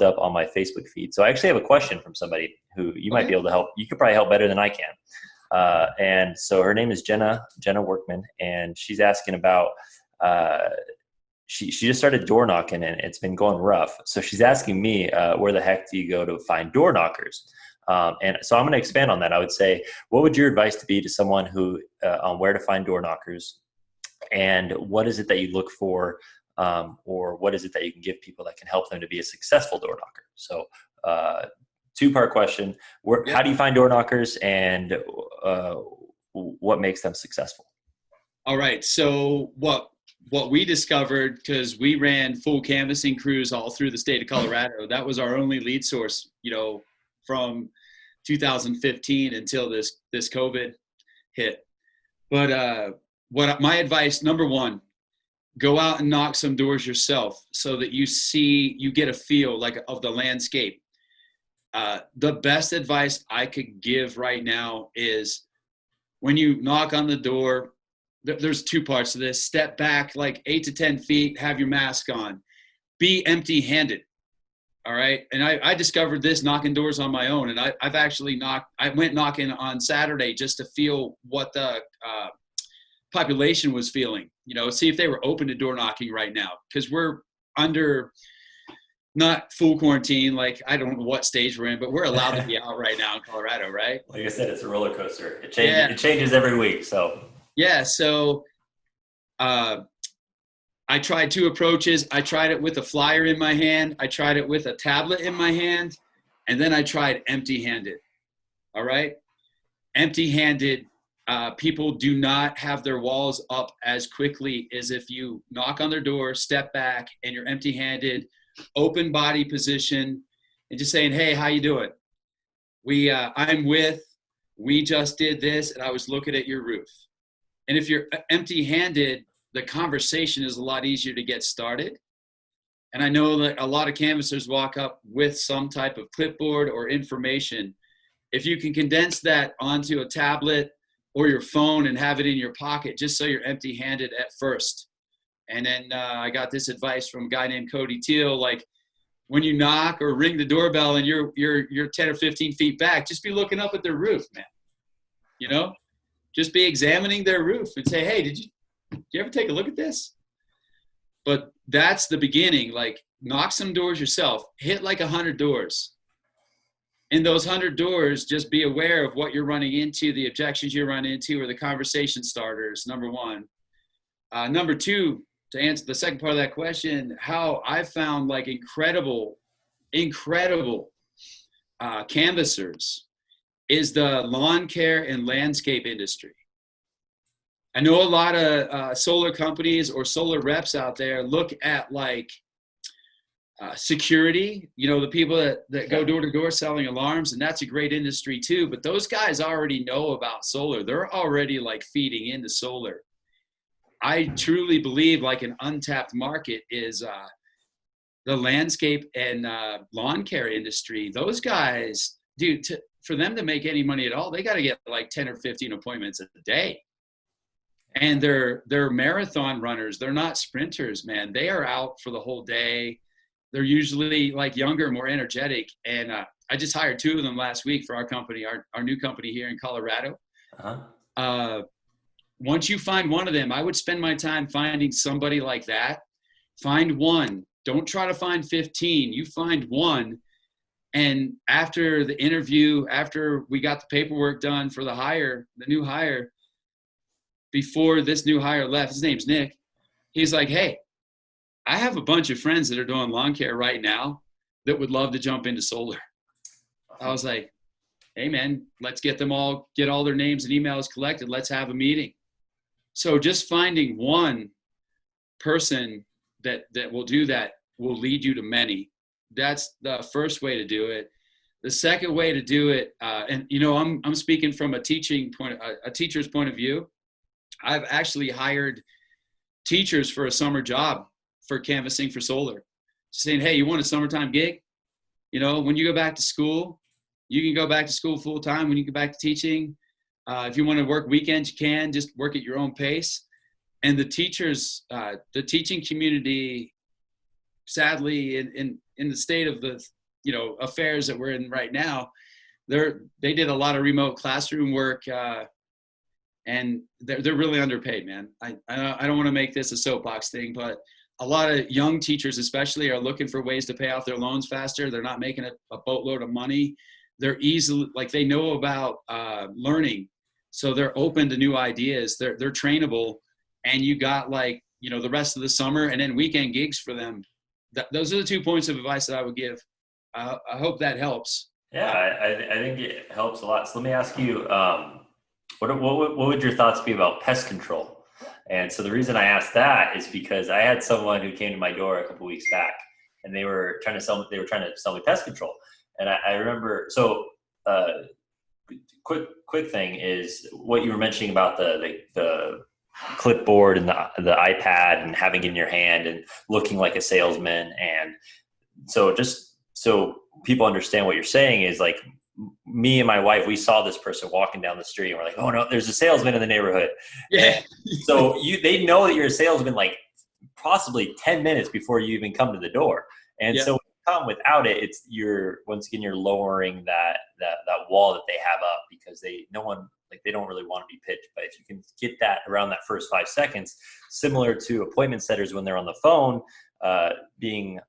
up on my Facebook feed. So I actually have a question from somebody who you might Okay. be able to help. You could probably help better than I can. And so her name is Jenna Workman, and she's asking about, she just started door knocking and it's been going rough. So she's asking me, where the heck do you go to find door knockers? And so I'm going to expand on that. I would say, what would your advice be to someone who, on where to find door knockers, and what is it that you look for, or what is it that you can give people that can help them to be a successful door knocker? So, two-part question: Yeah. how do you find door knockers, and what makes them successful? All right. So what we discovered, because we ran full canvassing crews all through the state of Colorado, that was our only lead source, from 2015 until this COVID hit. But what my advice, number one, go out and knock some doors yourself so that you get a feel of the landscape. The best advice I could give right now is when you knock on the door, there's two parts to this. Step back like 8 to 10 feet, have your mask on, be empty-handed. All right. And I discovered this knocking doors on my own. And I've actually I went knocking on Saturday just to feel what the population was feeling, see if they were open to door knocking right now. Because we're under not full quarantine. Like, I don't know what stage we're in, but we're allowed to be out right now in Colorado, right? Like I said, it's a roller coaster. It changes. Yeah. It changes every week. So Yeah. So I tried two approaches. I tried it with a flyer in my hand. I tried it with a tablet in my hand. And then I tried empty-handed. All right. Empty-handed, people do not have their walls up as quickly as if you knock on their door, step back, and you're empty-handed, open body position, and just saying, hey, how you doing? We just did this, and I was looking at your roof. And if you're empty-handed, the conversation is a lot easier to get started. And I know that a lot of canvassers walk up with some type of clipboard or information. If you can condense that onto a tablet or your phone and have it in your pocket, just so you're empty-handed at first. And then I got this advice from a guy named Cody Teal, like, when you knock or ring the doorbell and you're 10 or 15 feet back, just be looking up at their roof, man. Just be examining their roof and say, hey, did you ever take a look at this? But that's the beginning. Like, knock some doors yourself, hit like 100 doors. In those 100 doors, just be aware of what you're running into, the objections you run into, or the conversation starters, number one. Number two, to answer the second part of that question, how I found like incredible canvassers is the lawn care and landscape industry. I know a lot of solar companies or solar reps out there look at like security, the people that go door to door selling alarms, and that's a great industry too. But those guys already know about solar. They're already like feeding into solar. I truly believe like an untapped market is the landscape and lawn care industry. Those guys, dude, for them to make any money at all, they got to get like 10 or 15 appointments a day. And they're marathon runners. They're not sprinters, man. They are out for the whole day. They're usually like younger, more energetic. And I just hired two of them last week for our company, our new company here in Colorado. Uh-huh. Once you find one of them, I would spend my time finding somebody like that. Find one. Don't try to find 15. You find one. And after the interview, after we got the paperwork done for the new hire, before this new hire left, his name's Nick, he's like, hey, I have a bunch of friends that are doing lawn care right now that would love to jump into solar. I was like, hey man, let's get all their names and emails collected. Let's have a meeting. So just finding one person that will do that will lead you to many. That's the first way to do it. The second way to do it, and I'm speaking from a teacher's point of view. I've actually hired teachers for a summer job for canvassing for solar, saying, hey, you want a summertime gig? When you go back to school, you can go back to school full time. When you go back to teaching, if you want to work weekends, you can just work at your own pace. And the teachers, the teaching community, sadly, in in the state of the, affairs that we're in right now, they did a lot of remote classroom work, and they're really underpaid, man. I don't want to make this a soapbox thing, but a lot of young teachers especially are looking for ways to pay off their loans faster. They're not making a boatload of money. They're easily, like, they know about learning, so they're open to new ideas. They're trainable, and you got, like, the rest of the summer and then weekend gigs for them. Those are the 2 points of advice that I would give. I hope that helps. Yeah, I think it helps a lot. So let me ask you, what would your thoughts be about pest control? And so the reason I asked that is because I had someone who came to my door a couple weeks back, and they were trying to sell me pest control. And I remember, so quick thing is what you were mentioning about the clipboard and the iPad and having it in your hand and looking like a salesman. And so just so people understand what you're saying is, like, me and my wife, we saw this person walking down the street and we're like, oh no, there's a salesman in the neighborhood. Yeah. So they know that you're a salesman, like, possibly 10 minutes before you even come to the door. And so when you come without it, once again, you're lowering that wall that they have up, because they don't really want to be pitched. But if you can get that around that first 5 seconds, similar to appointment setters when they're on the phone, being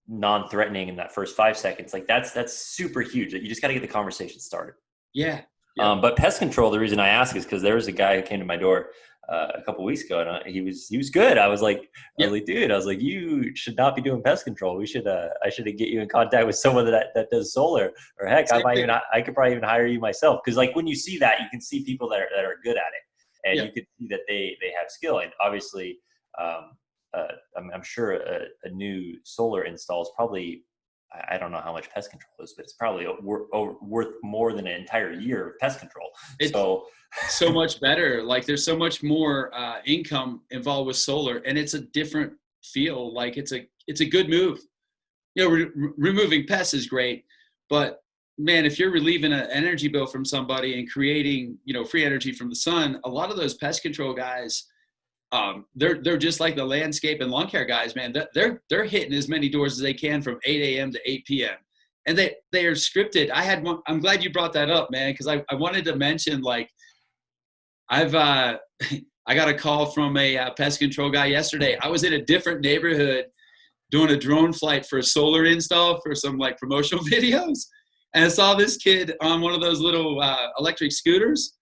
non-threatening in that first 5 seconds, like that's super huge. That you just got to get the conversation started. Yeah. But pest control, the reason I ask is because there was a guy who came to my door a couple weeks ago, and he was good. I was like, dude, you should not be doing pest control. I should get you in contact with someone that does solar, or heck, I could probably even hire you myself. Because, like, when you see that, you can see people that are good at it, and you can see that they have skill. And obviously, I'm sure a new solar install is probably, I don't know how much pest control is, but it's probably worth more than an entire year of pest control. It's so much better. Like, there's so much more income involved with solar, and it's a different feel. Like, it's a good move. Removing pests is great, but man, if you're relieving an energy bill from somebody and creating, free energy from the sun, a lot of those pest control guys, they're just like the landscape and lawn care guys, man. They're hitting as many doors as they can from 8 a.m. to 8 p.m. And they are scripted. I had one. I'm glad you brought that up, man, because I wanted to mention, like, I got a call from a pest control guy yesterday. I was in a different neighborhood doing a drone flight for a solar install for some, like, promotional videos, and I saw this kid on one of those little electric scooters.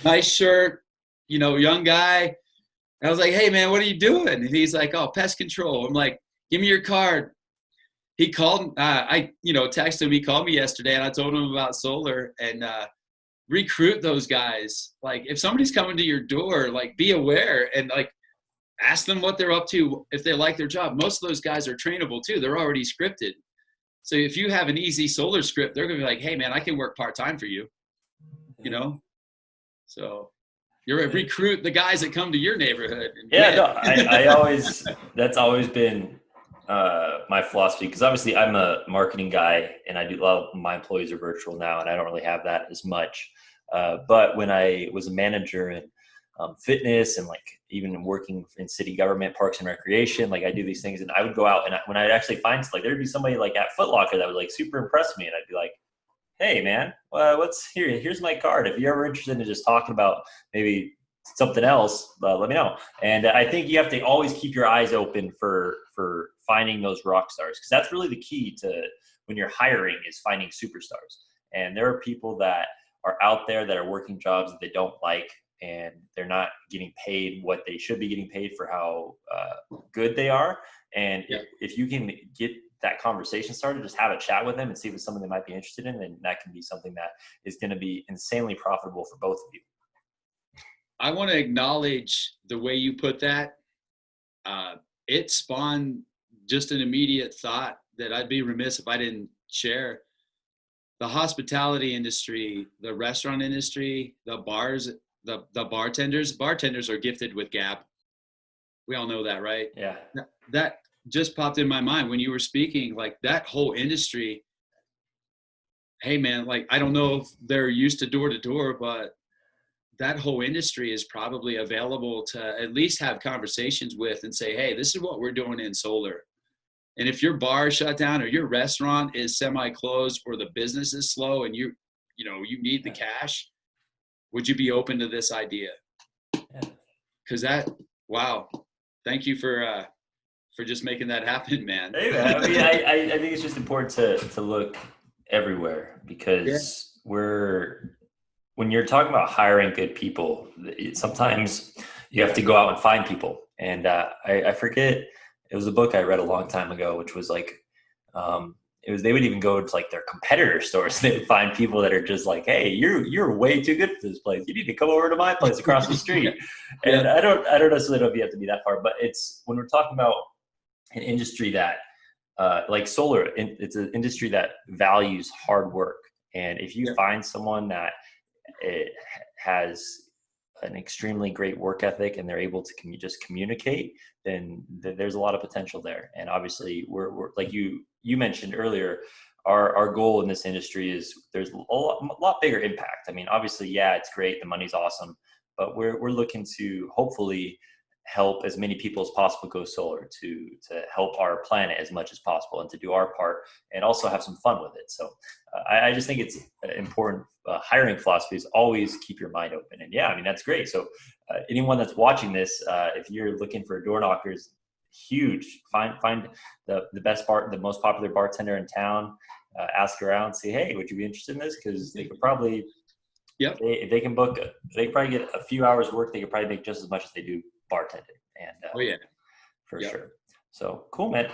Nice shirt, young guy. And I was like, hey, man, what are you doing? And he's like, oh, pest control. I'm like, give me your card. He called, I texted him. He called me yesterday, and I told him about solar, and recruit those guys. Like, if somebody's coming to your door, like, be aware and, like, ask them what they're up to if they like their job. Most of those guys are trainable too. They're already scripted. So if you have an easy solar script, they're going to be like, hey, man, I can work part-time for you, So you're a recruit the guys that come to your neighborhood. That's always been my philosophy, because obviously I'm a marketing guy, and a lot of my employees are virtual now, and I don't really have that as much. But when I was a manager in fitness, and, like, even working in city government, parks and recreation, like, I do these things, and I would go out, and when I'd actually find, like, there'd be somebody, like, at Foot Locker that would, like, super impress me, and I'd be like, hey, man, here's my card. If you're ever interested in just talking about maybe something else, let me know. And I think you have to always keep your eyes open for finding those rock stars, because that's really the key to when you're hiring, is finding superstars. And there are people that are out there that are working jobs that they don't like, and they're not getting paid what they should be getting paid for how good they are. And if you can get that conversation started, just have a chat with them and see if it's something they might be interested in, and that can be something that is going to be insanely profitable for both of you. I want to acknowledge the way you put that. It spawned just an immediate thought that I'd be remiss if I didn't share. The hospitality industry, the restaurant industry, the bars, the bartenders are gifted with gab. We all know that, right? Yeah. That just popped in my mind when you were speaking, like, that whole industry. Hey, man, like, I don't know if they're used to door, but that whole industry is probably available to at least have conversations with and say, hey, this is what we're doing in solar. And if your bar is shut down or your restaurant is semi-closed or the business is slow and you need the cash, would you be open to this idea? Because wow, thank you for just making that happen, man. Hey, man. I mean, I think it's just important to look everywhere, because when you're talking about hiring good people, sometimes you have to go out and find people. And I forget, it was a book I read a long time ago, which was like, they would even go to like their competitor stores. They would find people that are just like, hey, you're way too good for this place. You need to come over to my place across the street. And I don't necessarily know if you have to be that far, but it's when we're talking about an industry that like solar, it's an industry that values hard work. And if you find someone that has an extremely great work ethic and they're able to just communicate, then there's a lot of potential there. And obviously we're like you mentioned earlier, our goal in this industry is there's a lot bigger impact. I mean, obviously, yeah, it's great. The money's awesome, but we're looking to hopefully help as many people as possible go solar, to help our planet as much as possible and to do our part and also have some fun with it. So I just think it's important. Hiring philosophy is always keep your mind open. And yeah, I mean, that's great. So anyone that's watching this, if you're looking for door knockers, huge, find the most popular bartender in town, ask around, say, hey, would you be interested in this? Because they could probably, if they can book, they could probably get a few hours work. They could probably make just as much as they do bartending. And for sure. So cool, man.